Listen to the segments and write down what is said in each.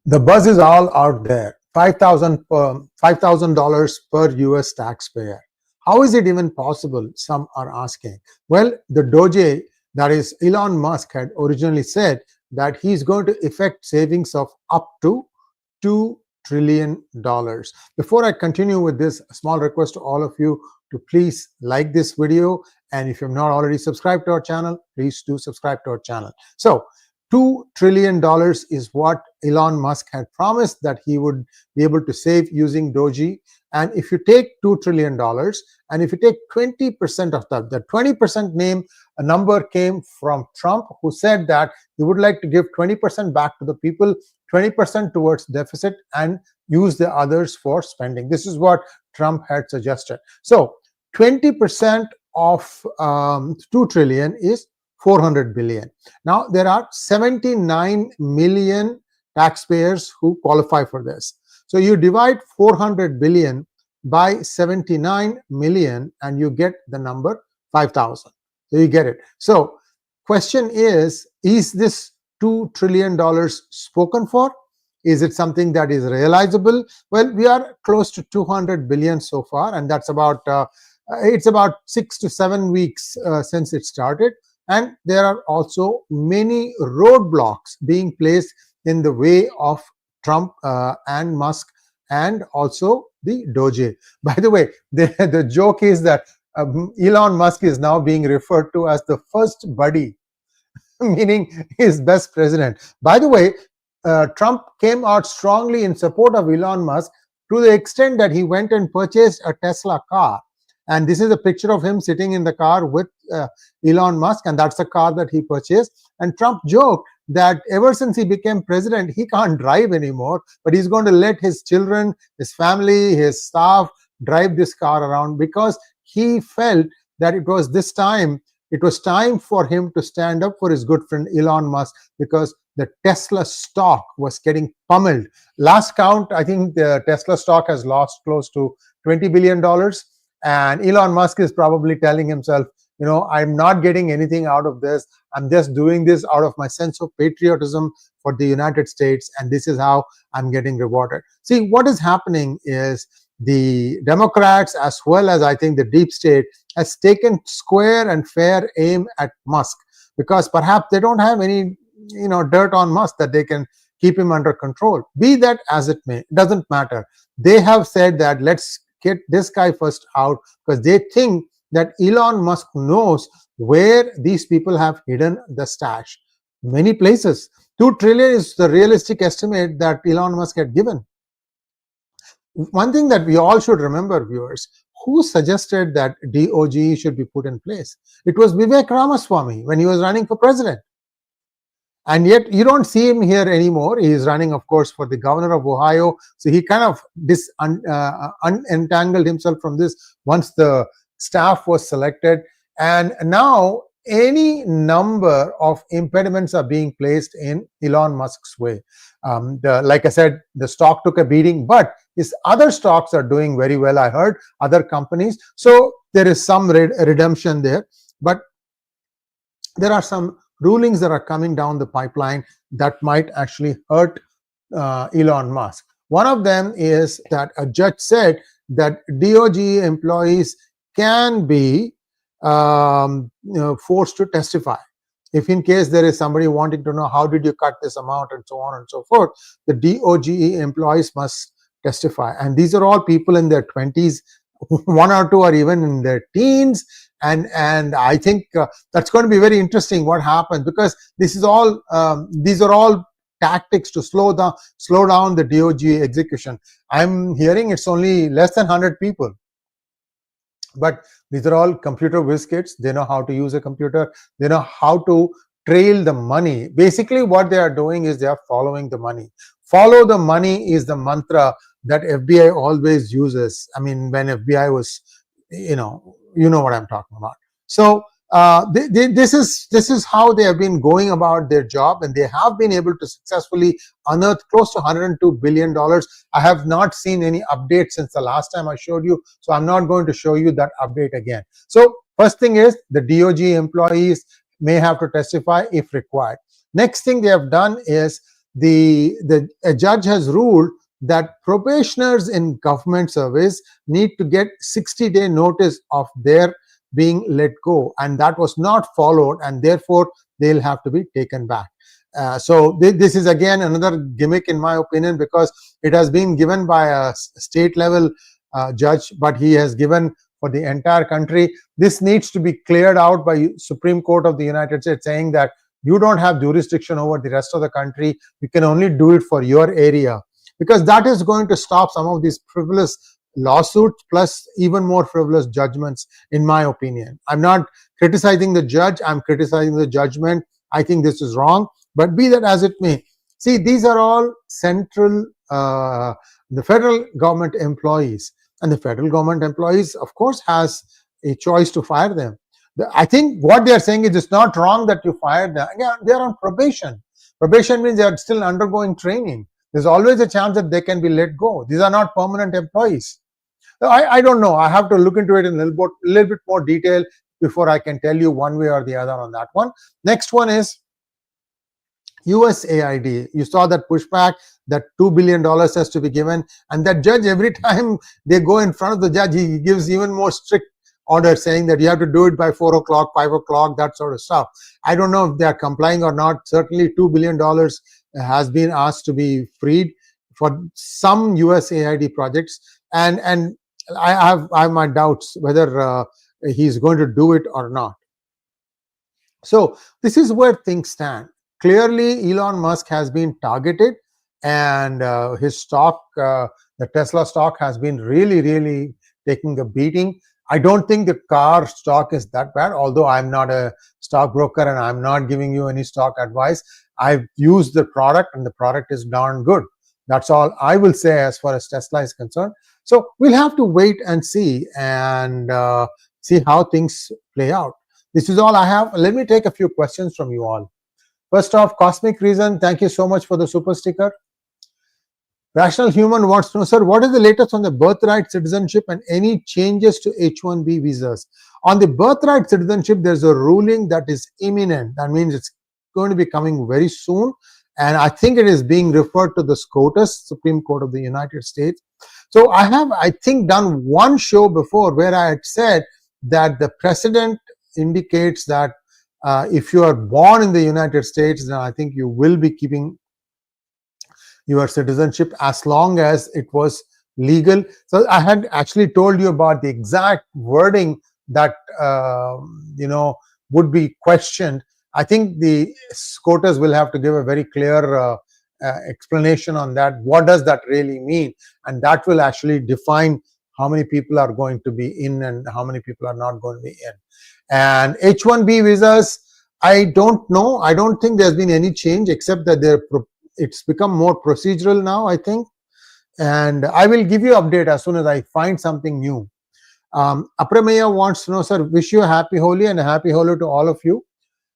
The buzz is all out there. $5,000 per US taxpayer. How is it even possible? Some are asking. Well, the DOGE, that is Elon Musk, had originally said that he's going to effect savings of up to $2 trillion. Before I continue with this, a small request to all of you to please like this video, and if you've not already subscribed to our channel, please do subscribe to our channel. So $2 trillion is what Elon Musk had promised that he would be able to save using DOGE. And if you take $2 trillion and if you take 20% of that, the 20% number came from Trump, who said that he would like to give 20% back to the people, 20% towards deficit, and use the others for spending. This is what Trump had suggested. So 20% of 2 trillion is 400 billion. Now, there are 79 million taxpayers who qualify for this. So you divide 400 billion by 79 million and you get the number 5,000. So you get it. So question is this $2 trillion spoken for? Is it something that is realizable? Well, we are close to 200 billion so far, and that's about it's about 6 to 7 weeks since it started. And there are also many roadblocks being placed in the way of Trump and Musk, and also the DOGE. By the way, the joke is that Elon Musk is now being referred to as the first buddy, meaning his best president. By the way, Trump came out strongly in support of Elon Musk to the extent that he went and purchased a Tesla car. And this is a picture of him sitting in the car with Elon Musk, and that's the car that he purchased. And Trump joked that ever since he became president, he can't drive anymore, but he's going to let his children, his family, his staff drive this car around, because he felt that it was time for him to stand up for his good friend Elon Musk, because the Tesla stock was getting pummeled. Last count, I think the Tesla stock has lost close to $20 billion. And Elon Musk is probably telling himself, I'm not getting anything out of this. I'm just doing this out of my sense of patriotism for the United States, and this is how I'm getting rewarded. See, what is happening is the Democrats, as well as I think the deep state, has taken square and fair aim at Musk, because perhaps they don't have any dirt on Musk that they can keep him under control. Be that as it may, it doesn't matter. They have said that let's get this guy first out, because they think that Elon Musk knows where these people have hidden the stash. Many places. 2 trillion is the realistic estimate that Elon Musk had given. One thing that we all should remember, viewers, who suggested that DOGE should be put in place? It was Vivek Ramaswamy when he was running for president. And yet you don't see him here anymore. He is running, of course, for the governor of Ohio. So he kind of unentangled himself from this once the staff was selected. And now any number of impediments are being placed in Elon Musk's way. Like I said, the stock took a beating, but his other stocks are doing very well, I heard, other companies. So there is some redemption there. But there are some rulings that are coming down the pipeline that might actually hurt Elon Musk. One of them is that a judge said that DOGE employees can be forced to testify. If in case there is somebody wanting to know how did you cut this amount and so on and so forth, the DOGE employees must testify. And these are all people in their 20s. One or two are even in their teens. And I think that's going to be very interesting what happens, because these are all tactics to slow down the DOGE execution. I'm hearing it's only less than 100 people, but these are all computer whiz kids. They know how to use a computer. They know how to trail the money. Basically, what they are doing is they are following the money. Follow the money is the mantra that FBI always uses. I mean, when FBI was, you know what I'm talking about. So this is how they have been going about their job, and they have been able to successfully unearth close to $102 billion. I have not seen any update since the last time I showed you, so I'm not going to show you that update again. So first thing is the DOGE employees may have to testify if required. Next thing they have done is a judge has ruled that probationers in government service need to get 60-day notice of their being let go, and that was not followed, and therefore they'll have to be taken back. So this is again another gimmick in my opinion, because it has been given by a state level judge, but he has given for the entire country. This needs to be cleared out by Supreme Court of the United States, saying that you don't have jurisdiction over the rest of the country. You can only do it for your area, because that is going to stop some of these frivolous lawsuits, plus even more frivolous judgments, in my opinion. I'm not criticizing the judge, I'm criticizing the judgment. I think this is wrong, but be that as it may. See, these are all central, the federal government employees, and the federal government employees, of course, has a choice to fire them. I think what they are saying is it's not wrong that you fired them. Yeah, they are on probation. Probation means they are still undergoing training. There's always a chance that they can be let go. These are not permanent employees. I don't know. I have to look into it in a little bit more detail before I can tell you one way or the other on that one. Next one is USAID. You saw that pushback, that $2 billion has to be given, and that judge, every time they go in front of the judge, he gives even more strict order, saying that you have to do it by 4 o'clock, 5 o'clock, that sort of stuff. I don't know if they are complying or not. Certainly $2 billion has been asked to be freed for some USAID projects, and I have my doubts whether he's going to do it or not. So this is where things stand. Clearly, Elon Musk has been targeted, and his stock, the Tesla stock, has been really taking a beating. I don't think the car stock is that bad, although I'm not a stockbroker and I'm not giving you any stock advice. I've used the product, and the product is darn good. That's all I will say as far as Tesla is concerned. So we'll have to wait and see, and see how things play out. This is all I have. Let me take a few questions from you all. First off, Cosmic Reason, thank you so much for the super sticker. Rational Human wants to know, sir, what is the latest on the birthright citizenship and any changes to H-1B visas? On the birthright citizenship, there's a ruling that is imminent. That means it's going to be coming very soon. And I think it is being referred to the SCOTUS, Supreme Court of the United States. So I have, I think, done one show before where I had said that the precedent indicates that if you are born in the United States, then I think you will be keeping your citizenship as long as it was legal. So I had actually told you about the exact wording that would be questioned. I think the SCOTUS will have to give a very clear explanation on that. What does that really mean? And that will actually define how many people are going to be in and how many people are not going to be in. And H-1B visas, I don't know. I don't think there's been any change, except that it's become more procedural now, I think. And I will give you an update as soon as I find something new. 𝗔𝗡𝗍𝗍 wants to know, sir, wish you a happy Holi and a happy Holi to all of you.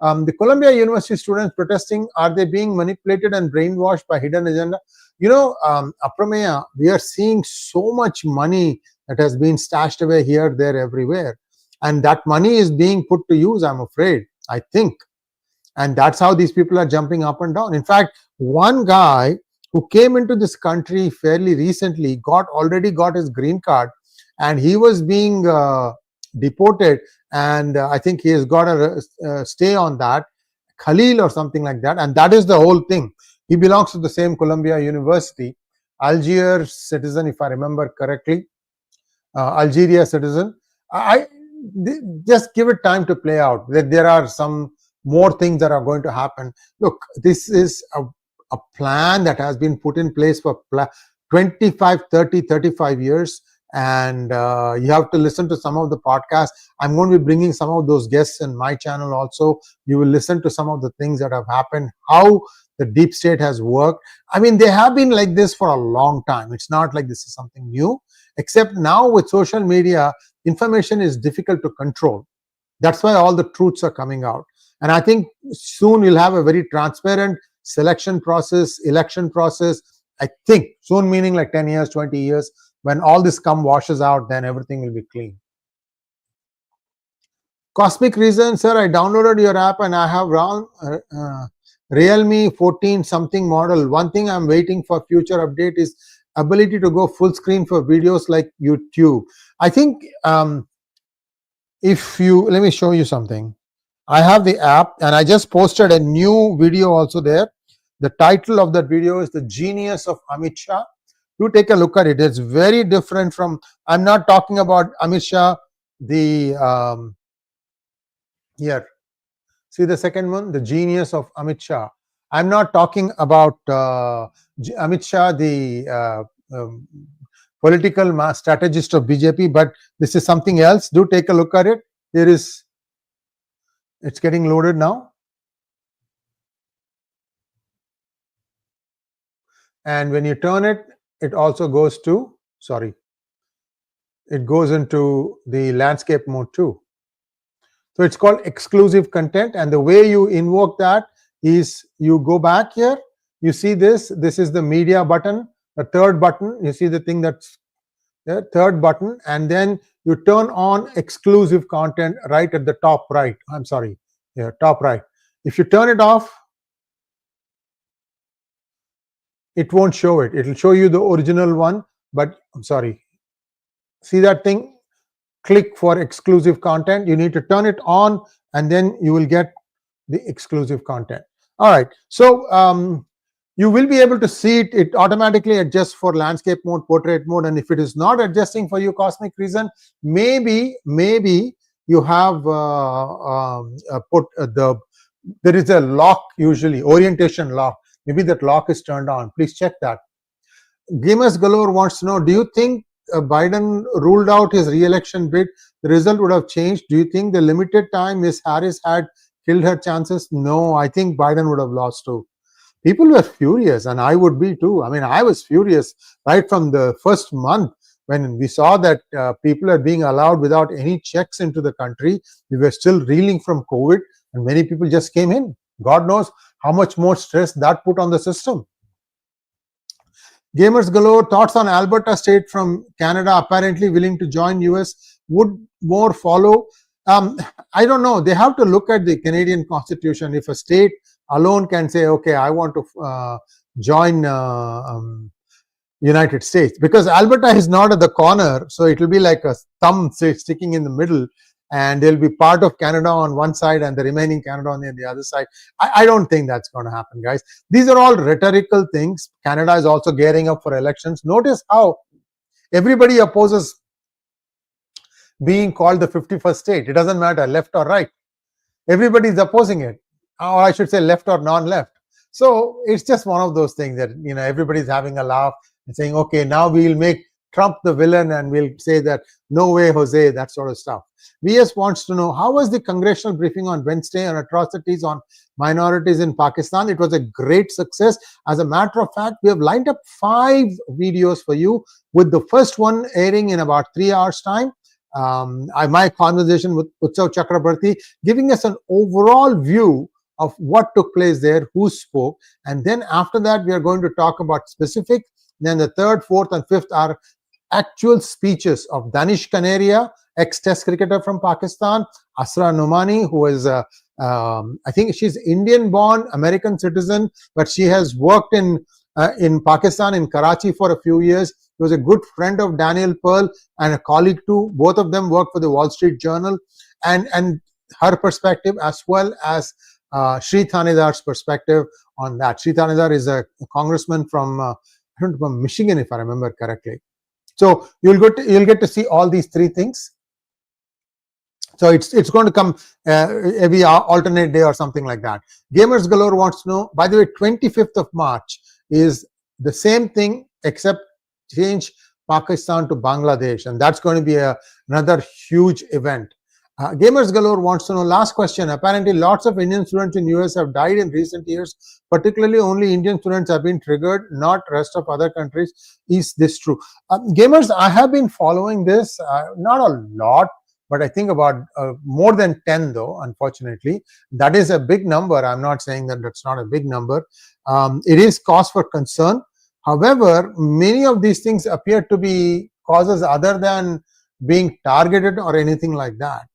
The Columbia University students protesting, are they being manipulated and brainwashed by hidden agenda? 𝗔𝗡𝗍𝗍, we are seeing so much money that has been stashed away here, there, everywhere. And that money is being put to use, I'm afraid, I think. And that's how these people are jumping up and down. In fact, one guy who came into this country fairly recently already got his green card, and he was being deported, and I think he has got a stay on that, Khalil or something like that, and that is the whole thing. He belongs to the same Columbia University, Algiers citizen, if I remember correctly, Algeria citizen. I just give it time to play out. There are some more things that are going to happen. Look, this is a plan that has been put in place for 25, 30, 35 years. And you have to listen to some of the podcasts. I'm going to be bringing some of those guests in my channel also. You will listen to some of the things that have happened, how the deep state has worked. I mean, they have been like this for a long time. It's not like this is something new, except now with social media, information is difficult to control. That's why all the truths are coming out. And I think soon you'll have a very transparent selection process, election process. I think soon, meaning like 10 years, 20 years, when all this washes out, then everything will be clean. Cosmic Reason, sir, I downloaded your app and I have Realme 14 something model. One thing I'm waiting for future update is ability to go full screen for videos like YouTube. I think if you, let me show you something. I have the app and I just posted a new video also there. The title of that video is The Genius of Amit Shah. You take a look at it. It's very different from, I'm not talking about Amit Shah, the here. See the second one, The Genius of Amit Shah. I'm not talking about Amit Shah, the political strategist of BJP, but this is something else. Do take a look at it. Here is, it's getting loaded now. And when you turn it, it also goes to, sorry, it goes into the landscape mode too. So it's called exclusive content, and the way you invoke that is you go back here, you see this is the media button, the third button, you see the thing that's the third button, and then you turn on exclusive content right at the top right. I'm sorry, here, top right. If you turn it off, it won't show it. It will show you the original one, but I'm sorry. See that thing? Click for exclusive content. You need to turn it on, and then you will get the exclusive content. All right. So you will be able to see it. It automatically adjusts for landscape mode, portrait mode, and if it is not adjusting for you, cosmic reason, maybe you have there is a lock, usually orientation lock. Maybe that lock is turned on. Please check that. Gamers Galore wants to know, do you think Biden ruled out his re-election bid? The result would have changed. Do you think the limited time Ms. Harris had killed her chances? No, I think Biden would have lost too. People were furious, and I would be too. I mean, I was furious right from the first month when we saw that people are being allowed without any checks into the country. We were still reeling from COVID, and many people just came in. God knows how much more stress that put on the system. Gamers Galore, thoughts on Alberta state from Canada apparently willing to join US. Would more follow? I don't know. They have to look at the Canadian Constitution. If a state alone can say, okay, I want to join United States, because Alberta is not at the corner, so it will be like a thumb sticking in the middle, and they'll be part of Canada on one side and the remaining Canada on the other side. I don't think that's going to happen, guys. These are all rhetorical things. Canada is also gearing up for elections. Notice how everybody opposes being called the 51st state. It doesn't matter left or right. Everybody is opposing it, or I should say left or non-left. So it's just one of those things that, you know, everybody's having a laugh and saying, okay, now we'll make Trump the villain and we'll say that no way, Jose, that sort of stuff. VS wants to know, how was the congressional briefing on Wednesday on atrocities on minorities in Pakistan? It was a great success. As a matter of fact, we have lined up 5 videos for you, with the first one airing in about 3 hours time. My conversation with Utsav Chakrabarti, giving us an overall view of what took place there, who spoke, and then after that we are going to talk about specific. Then the 3rd, 4th and 5th are actual speeches of Danish Kaneria, ex-test cricketer from Pakistan, Asra Nomani, who is I think she's Indian-born American citizen, but she has worked in Pakistan, in Karachi for a few years. He was a good friend of Daniel Pearl and a colleague too. Both of them worked for the Wall Street Journal, and her perspective, as well as Sree Thanedar's perspective on that. Sree Thanedar is a congressman from from Michigan, if I remember correctly. So you'll get to see all these 3 things. So it's going to come every alternate day or something like that. Gamers Galore wants to know, by the way, 25th of March is the same thing except change Pakistan to Bangladesh, and that's going to be another huge event. Gamers Galore wants to know, last question, apparently lots of Indian students in US have died in recent years, particularly only Indian students have been triggered, not rest of other countries. Is this true? Gamers, I have been following this, not a lot, but I think about more than 10 though, unfortunately. That is a big number. I'm not saying that that's not a big number. It is cause for concern. However, many of these things appear to be causes other than being targeted or anything like that.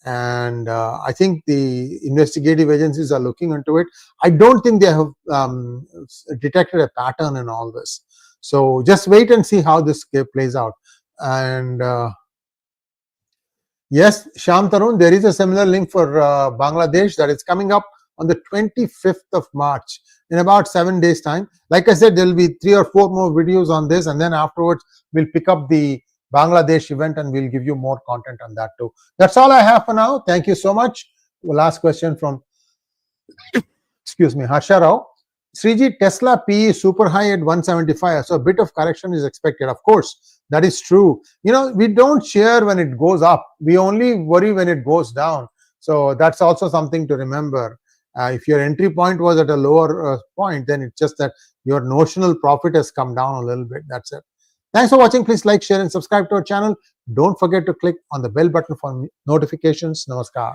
and I think the investigative agencies are looking into it. I don't think they have detected a pattern in all this. So just wait and see how this plays out. And yes, Shyam Tarun, there is a similar link for Bangladesh that is coming up on the 25th of March in about 7 days time. Like I said, there will be 3 or 4 more videos on this, and then afterwards we'll pick up the Bangladesh event and we'll give you more content on that too. That's all I have for now. Thank you so much. Last question from excuse me, Harsha Rao. Sreeji, Tesla PE super high at 175, so a bit of correction is expected. Of course, that is true. We don't share when it goes up. We only worry when it goes down. So that's also something to remember. If your entry point was at a lower point, then it's just that your notional profit has come down a little bit. That's it. Thanks for watching. Please like, share, and subscribe to our channel. Don't forget to click on the bell button for notifications. Namaskar.